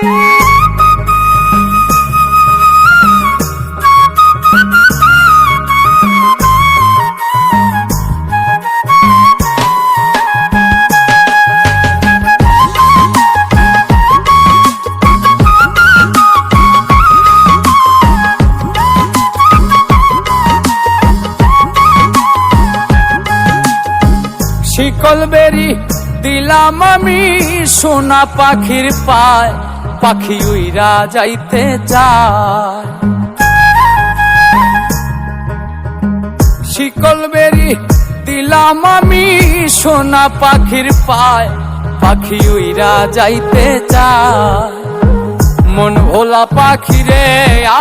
শিকল বেরি দিলাম আমি সোনা পাখির পায়, পাখি উইরা যাইতে যায়। শিকল বেরি দিলাম আমি সোনা পাখির পায়, পাখি উইরা যাইতে যায়। মন ভোলা পাখি রে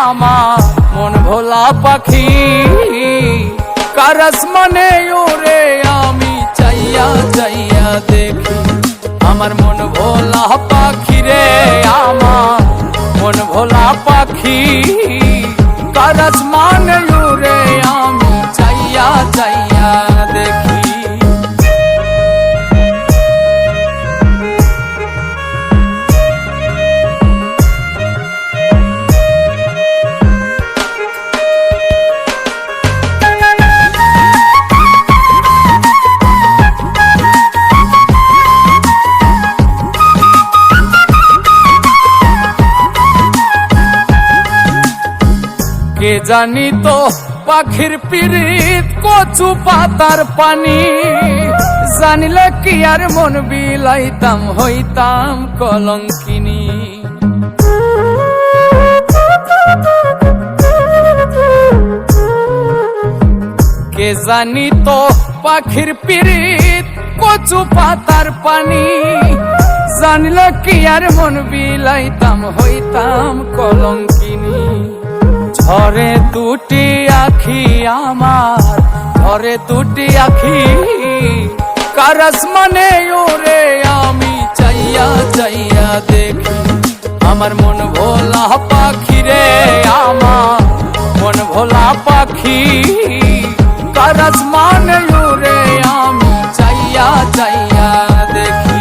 আমার, মন ভোলা পাখি, কারাস মানে ওরে আমি চাইয়া চাইয়া দেখি। আমার মন ভোলা পাখি রে আমার, মন ভোলা পাখি, কারাস মানে ওরে আমি চাইয়া চাইয়া দেখি। কে জানি তো পাখির পিরিত কচু পাতার পানি, জানিলে কি আর মন বিলাইতাম হইতাম কলঙ্কিনী। কে জানি তো পাখির পিরিত কচু পাতার পানি, জানিলে কি আর মন বিলাইতাম হইতাম কলঙ্কিনী। ঝরে দুটি আখি আমার, ঝরে দুটি আখি, কারাস মানে ওরে আমি চাইয়া চাইয়া দেখি। আমার মন ভোলা পাখি রে আমার, মন ভোলা পাখি, কারাস মানে ওরে আমি চাইয়া চাইয়া দেখি।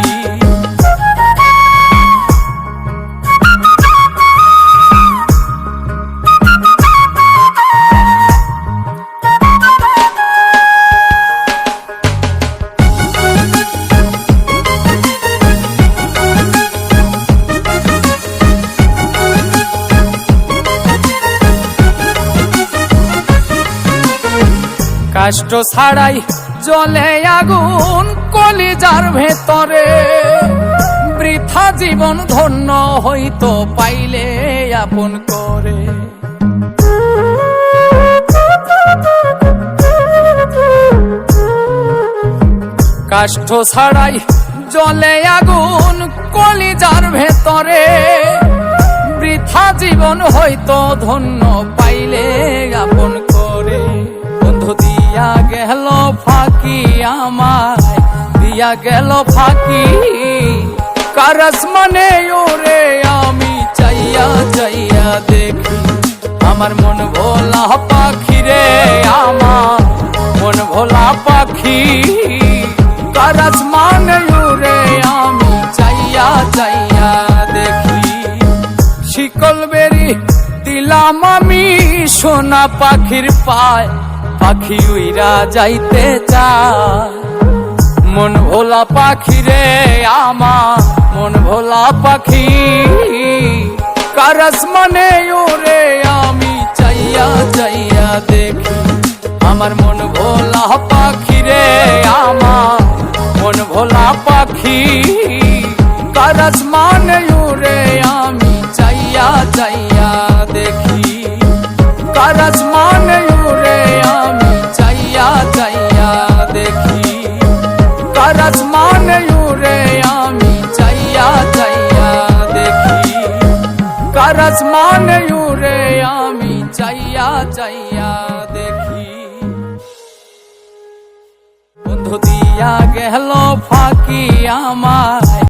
কষ্ট ছাড়াই জ্বলে আগুন কলিজার ভেতরে, বৃথা জীবন ধন্য হইতো পাইলে আপন করে। কষ্ট ছাড়াই জ্বলে আগুন কলিজার ভেতরে, বৃথা জীবন হইতো ধন্য পাইলে আপন করে। বন্ধু দিয়া গেল ফাঁকি আমায়, দিয়া গেল ফাঁকি, কারাস মানে ওরে আমি চাইয়া চাইয়া দেখি। আমার মন ভোলা পাখি রে আমার, মন ভোলা পাখি, কারাস মানে ওরে আমি চাইয়া চাইয়া দেখি। শিকল বেরি দিলাম আমি সোনা পাখির পায়, পাখি উইরা যাইতে চায়। মন ভোলা পাখি রে আমার, মন ভোলা পাখি, কারাস মানে ওরে আমি চাইয়া চাইয়া দেখি। আমার মন ভোলা পাখি রে আমার, মন ভোলা পাখি, কারাস মানে ওরে আমি চাইয়া চাইয়া দেখি। কারাস মানে ওরে আমি চাইয়া চাইয়া দেখি। কারাস মানে ওরে আমি চাইয়া চাইয়া দেখি। কারাস মানে ওরে আমি চাইয়া চাইয়া দেখি। বন্ধু দিয়া গেল ফাঁকি আমায়।